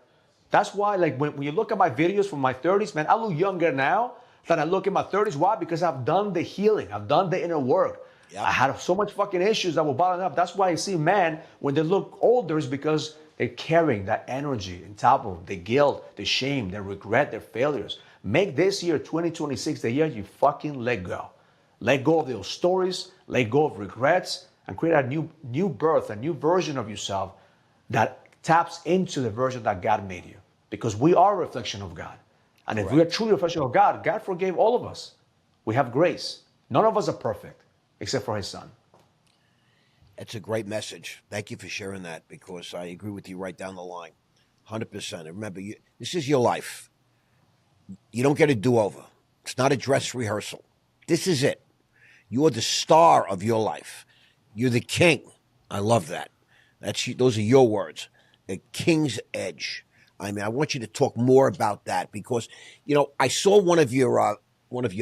That's why, like when you look at my videos from my 30s, man, I look younger now than I look in my 30s. Why? Because I've done the healing, I've done the inner work. Yep. I had so much fucking issues that were bottling up. That's why I see men when they look older is because they're carrying that energy on top of the guilt, the shame, the regret, their failures. Make this year 2026 the year you fucking let go. Let go of those stories, let go of regrets, and create a new birth, a new version of yourself that taps into the version that God made you. Because we are a reflection of God. And if we are truly a reflection of God, God forgave all of us. We have grace. None of us are perfect, except for his son. That's a great message. Thank you for sharing that, because I agree with you right down the line. 100%. And remember, this is your life. You don't get a do-over. It's not a dress rehearsal. This is it. You're the star of your life. You're the king. I love that. Those are your words. The king's edge. I mean, I want you to talk more about that, because, I saw one of your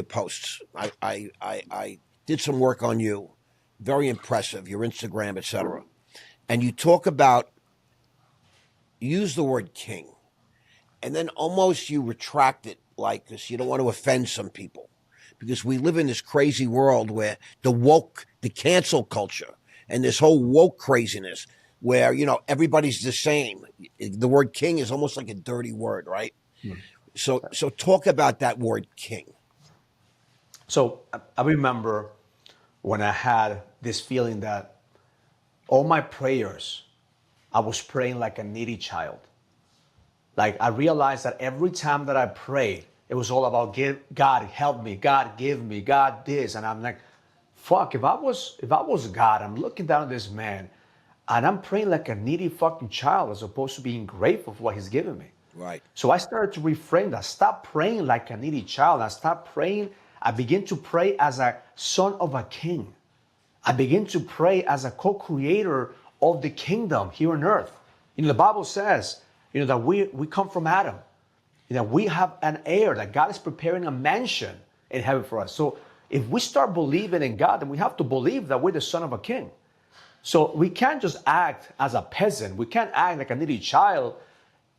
posts. I did some work on you. Very impressive. Your Instagram, etc. And you talk about, use the word king, and then almost you retract it, like, because you don't want to offend some people, because we live in this crazy world where the cancel culture, and this whole woke craziness, where everybody's the same. The word king is almost like a dirty word, right? So talk about that word king. So I remember when I had this feeling that all my prayers, I was praying like a needy child. Like I realized that every time that I prayed, it was all about God help me, God give me, God this, and I'm like, fuck. If I was God, I'm looking down at this man, and I'm praying like a needy fucking child as opposed to being grateful for what he's given me. Right. So I started to reframe that. Stop praying like a needy child. I begin to pray as a son of a king. I begin to pray as a co-creator of the kingdom here on earth. The Bible says, that we come from Adam. We have an heir, that God is preparing a mansion in heaven for us. So if we start believing in God, then we have to believe that we're the son of a king. So we can't just act as a peasant. We can't act like a needy child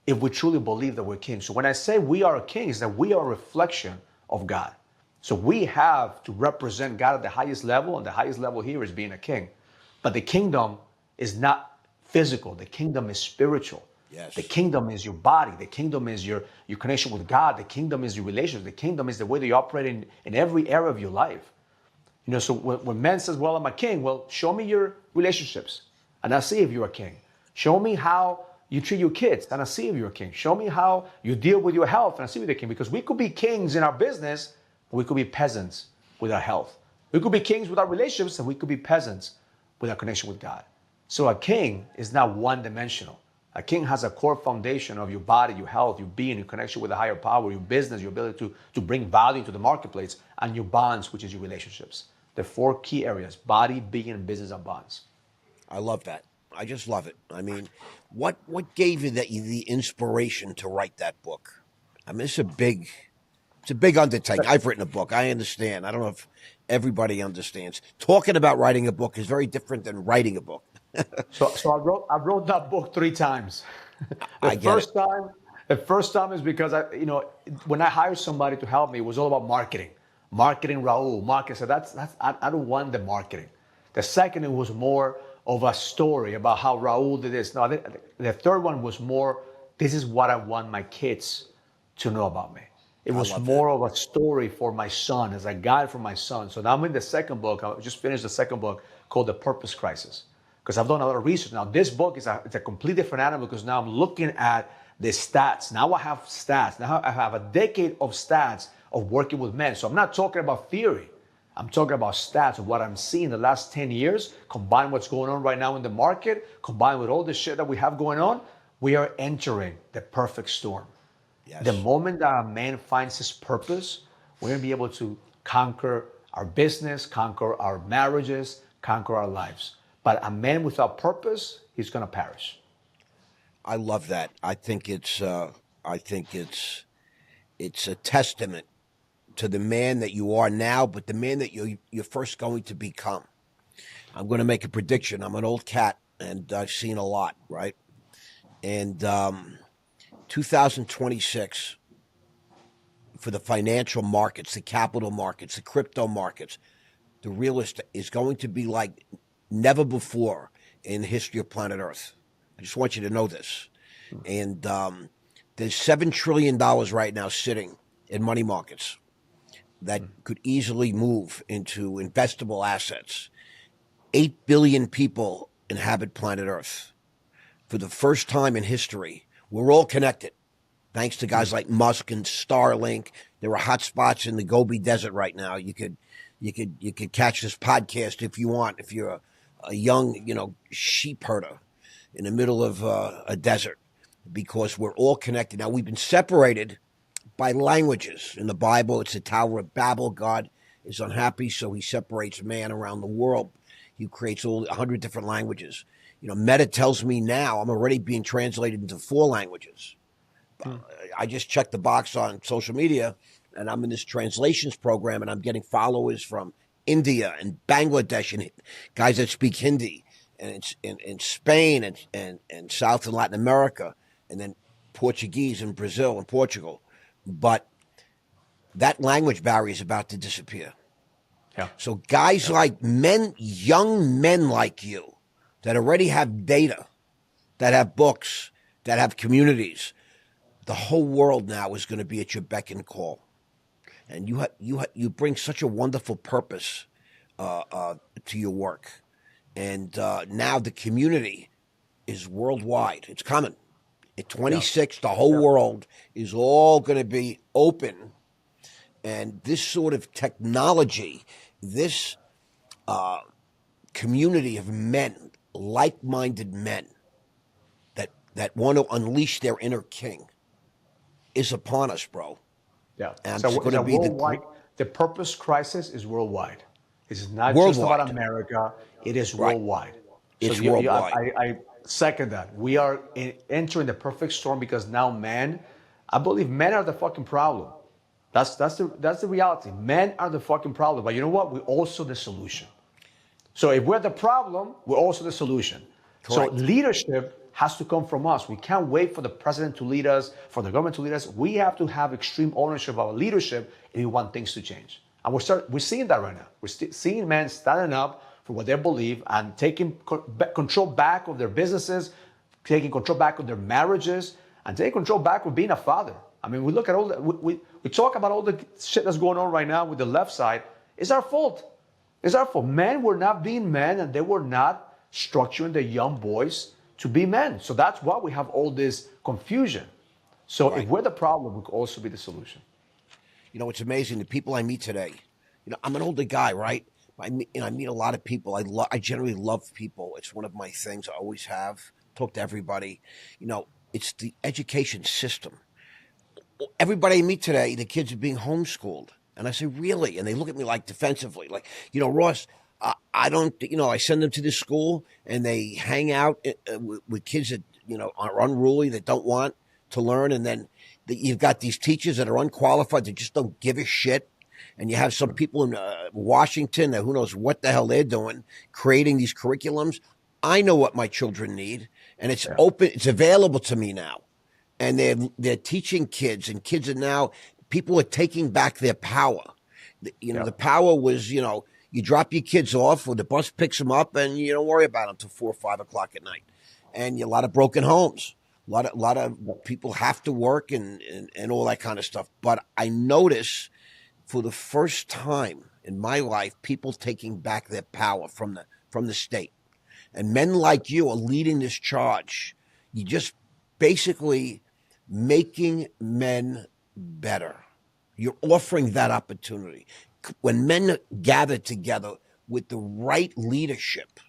if we truly believe that we're kings. So when I say we are a king, it's that we are a reflection of God. So we have to represent God at the highest level, and the highest level here is being a king. But the kingdom is not physical. The kingdom is spiritual. Yes. The kingdom is your body. The kingdom is your connection with God. The kingdom is your relationship. The kingdom is the way that you operate in every area of your life. So when man says, well, I'm a king, well, show me your relationships, and I'll see if you're a king. Show me how you treat your kids, and I'll see if you're a king. Show me how you deal with your health, and I'll see if you're a king. Because we could be kings in our business, but we could be peasants with our health. We could be kings with our relationships, and we could be peasants with our connection with God. So a king is not one-dimensional. A king has a core foundation of your body, your health, your being, your connection with a higher power, your business, your ability to bring value to the marketplace, and your bonds, which is your relationships. The 4 key areas: body, being, business, and bonds. I love that. I just love it. I mean, what gave you the inspiration to write that book? I mean, it's a big undertaking. I've written a book. I understand. I don't know if everybody understands. Talking about writing a book is very different than writing a book. So I wrote that book 3 times. I get it. The first time is because when I hired somebody to help me, it was all about marketing. Marketing Raul, marketing. So I don't want the marketing. The second, it was more of a story about how Raul did this. No, the third one was more, this is what I want my kids to know about me. It was more of a story for my son, as a guide for my son. So now I'm in the second book. I just finished the second book called The Purpose Crisis, because I've done a lot of research. Now this book is it's a complete different animal, because now I'm looking at the stats. Now I have stats. Now I have a decade of stats of working with men. So I'm not talking about theory. I'm talking about stats of what I'm seeing the last 10 years, combined what's going on right now in the market, combined with all the shit that we have going on. We are entering the perfect storm. The Yes. moment that a man finds his purpose, we're going to be able to conquer our business, conquer our marriages, conquer our lives. But a man without purpose, he's going to perish. I love that. I think it's a testament to the man that you are now, but the man that you're first going to become. I'm going to make a prediction. I'm an old cat, and I've seen a lot, right? And 2026 for the financial markets, the capital markets, the crypto markets, the real estate is going to be like never before in the history of planet Earth. I just want you to know this. And there's $7 trillion right now sitting in money markets that could easily move into investable assets. 8 billion people inhabit planet Earth. For the first time in history, we're all connected. Thanks to guys like Musk and Starlink. There are hot spots in the Gobi Desert right now. You could catch this podcast if you want. If you're a young, sheep herder in the middle of a desert, because we're all connected. Now we've been separated by languages. In the Bible, it's the Tower of Babel. God is unhappy, so he separates man around the world. He creates all 100 different languages. Meta tells me now I'm already being translated into 4 languages. I just checked the box on social media, and I'm in this translations program, and I'm getting followers from India and Bangladesh and guys that speak Hindi, and it's in Spain and South and Latin America, and then Portuguese in Brazil and Portugal. But that language barrier is about to disappear. Yeah. So guys like young men like you that already have data, that have books, that have communities, the whole world now is going to be at your beck and call. And you bring such a wonderful purpose to your work. And now the community is worldwide. It's coming. At Yeah. 26, the whole world is all going to be open. And this sort of technology, this community of men, like-minded men that want to unleash their inner king is upon us, bro. Yeah. And So it's going it's to a be worldwide, the purpose crisis is worldwide. It's not just about worldwide. America, it is Right. worldwide. So It's worldwide. I second that. We are entering the perfect storm because now men, I believe men are the fucking problem. That's the reality. Men are the fucking problem. But you know what? We're also the solution. So if we're the problem, we're also the solution. So Correct. leadership has to come from us. We can't wait for the president to lead us, for the government to lead us. We have to have extreme ownership of our leadership if we want things to change. And we're seeing that right now. We're seeing men standing up for what they believe and taking control back of their businesses, taking control back of their marriages, and taking control back of being a father. I mean, we look at all the, we talk about all the shit that's going on right now with the left side. It's our fault. It's our fault. Men were not being men, and they were not structuring the young boys to be men. So that's why we have all this confusion. So if Right. we're the problem, we could also be the solution. It's amazing the people I meet today. I'm an older guy, right? I meet a lot of people. I generally love people. It's one of my things. I always have. Talk to everybody. It's the education system. Everybody I meet today, the kids are being homeschooled, and I say, really? And they look at me like defensively, like, Ross. I don't. I send them to this school, and they hang out with kids that are unruly, that don't want to learn, and then you've got these teachers that are unqualified, that just don't give a shit. And you have some people in Washington that who knows what the hell they're doing, creating these curriculums. I know what my children need, and it's open. It's available to me now, and they're teaching kids, and kids are now people are taking back their power. The power was you drop your kids off, or the bus picks them up, and you don't worry about them till 4 or 5 o'clock at night. And a lot of broken homes. A lot of people have to work and all that kind of stuff. But I notice for the first time in my life, people taking back their power from the state. And men like you are leading this charge. You just basically making men better. You're offering that opportunity. When men gather together with the right leadership,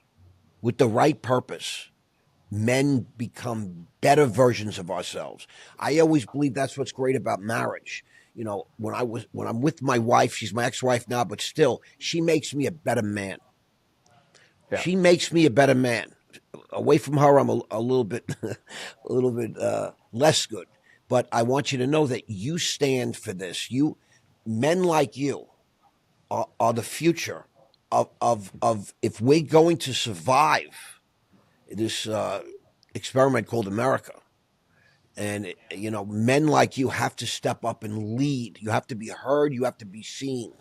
with the right purpose, men become better versions of ourselves. I always believe that's what's great about marriage. You know, when I'm with my wife, she's my ex-wife now, but still, she makes me a better man. Yeah. She makes me a better man. Away from her, I'm a little bit, a little bit less good. But I want you to know that you stand for this. You, men like you, are the future of if we're going to survive this experiment called America. And you know, men like you have to step up and lead. You have to be heard. You have to be seen.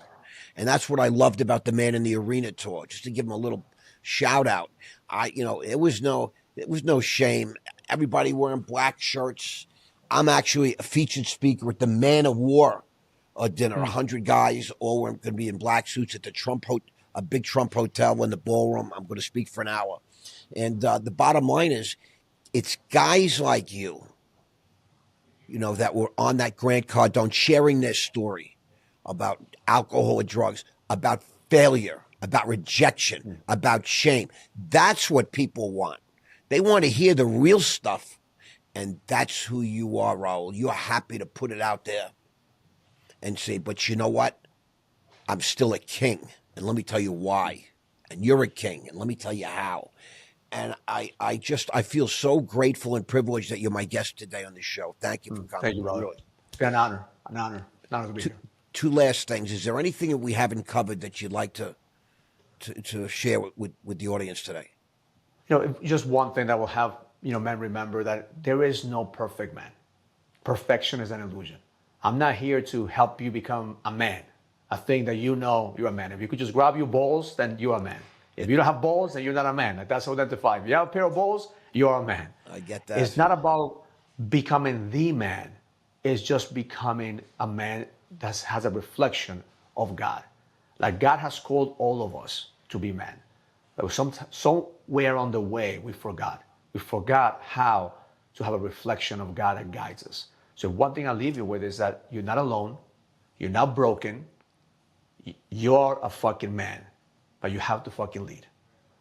And that's what I loved about the Man in the Arena tour. Just to give him a little shout out, it was no shame. Everybody wearing black shirts. I'm actually a featured speaker at the Man of War dinner. 100 guys, all going to be in black suits at the a big Trump hotel in the ballroom. I'm going to speak for an hour. And the bottom line is, it's guys like you know, that were on that Grant Cardone sharing their story about alcohol and drugs, about failure, about rejection, about shame. That's what people want. They want to hear the real stuff. And that's who you are, Raul. You're happy to put it out there and say, but you know what? I'm still a king. And let me tell you why. And you're a king. And let me tell you how. And I feel so grateful and privileged that you're my guest today on the show. Thank you for coming. Thank you, brother. Really. It's been an honor. An honor. An honor to be here. Two last things. Is there anything that we haven't covered that you'd like to share with the audience today? You know, just one thing that will have, you know, men remember that there is no perfect man. Perfection is an illusion. I'm not here to help you become a man. I think that you know you're a man. If you could just grab your balls, then you're a man. If you don't have balls, then you're not a man. Like, that's how identify. If you have a pair of balls, you're a man. I get that. It's not about becoming the man. It's just becoming a man that has a reflection of God. Like, God has called all of us to be men. But somewhere on the way, we forgot. We forgot how to have a reflection of God that guides us. So one thing I'll leave you with is that you're not alone. You're not broken. You're a fucking man. But you have to fucking lead.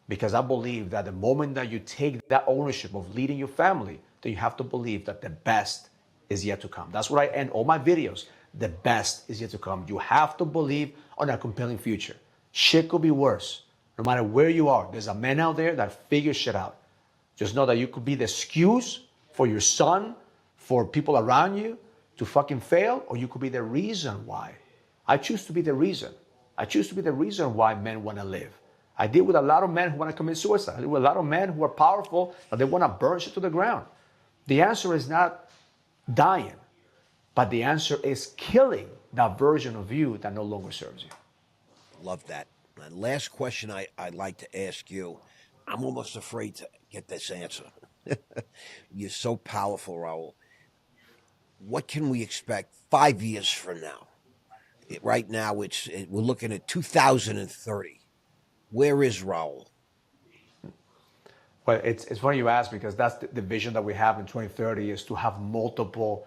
Because I believe that the moment that you take that ownership of leading your family, then you have to believe that the best is yet to come. That's what I end all my videos. The best is yet to come. You have to believe on a compelling future. Shit could be worse. No matter where you are, there's a man out there that figures shit out. Just know that you could be the excuse for your son, for people around you to fucking fail, or you could be the reason why. I choose to be the reason. I choose to be the reason why men want to live. I deal with a lot of men who want to commit suicide. I deal with a lot of men who are powerful, but they want to burn shit to the ground. The answer is not dying, but the answer is killing that version of you that no longer serves you. Love that. And last question I'd like to ask you. I'm almost afraid to get this answer. You're so powerful, Raul. What can we expect 5 years from now? Right now, we're looking at 2030. Where is Raul? Well, it's funny you ask, because that's the vision that we have in 2030 is to have multiple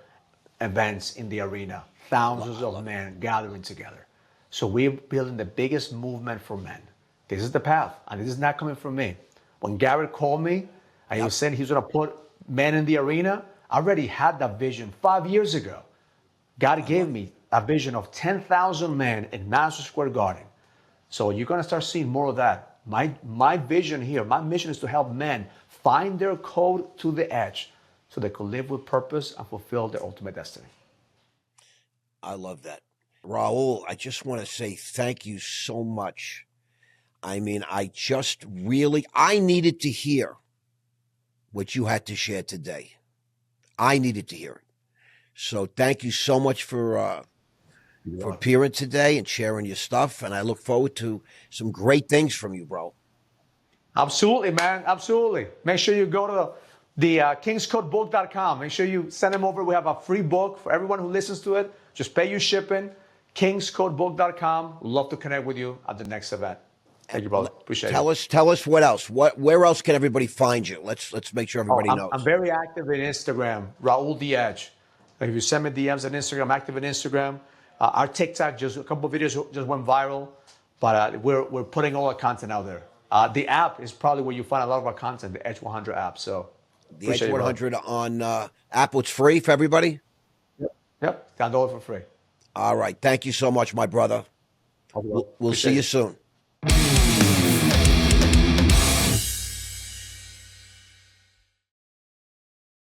events in the arena, thousands of men gathering together. So we're building the biggest movement for men. This is the path, and this is not coming from me. When Garrett called me and he was saying he's going to put men in the arena, I already had that vision 5 years ago. God gave me a vision of 10,000 men in Madison Square Garden. So you're going to start seeing more of that. My vision here, my mission is to help men find their code to the edge so they can live with purpose and fulfill their ultimate destiny. I love that. Raul, I just want to say thank you so much. I mean, I needed to hear what you had to share today. I needed to hear it. So thank you so much for appearing today and sharing your stuff. And I look forward to some great things from you, bro. Absolutely, man. Absolutely. Make sure you go to the kingscodebook.com. Make sure you send them over. We have a free book for everyone who listens to it. Just pay your shipping. kingscodebook.com. We'd love to connect with you at the next event. Thank you, brother. Appreciate it. Tell us what else. Where else can everybody find you? Let's make sure everybody knows. I'm very active in Instagram, Raul the Edge. If you send me DMs on Instagram, I'm active in Instagram. Our TikTok, just a couple of videos just went viral, but we're putting all our content out there. The app is probably where you find a lot of our content, the Edge 100 app. So The Edge appreciate you, brother. 100 on Apple. It's free for everybody. Yep, download it for free. All right. Thank you so much, my brother. Okay, We'll see appreciate you it. soon.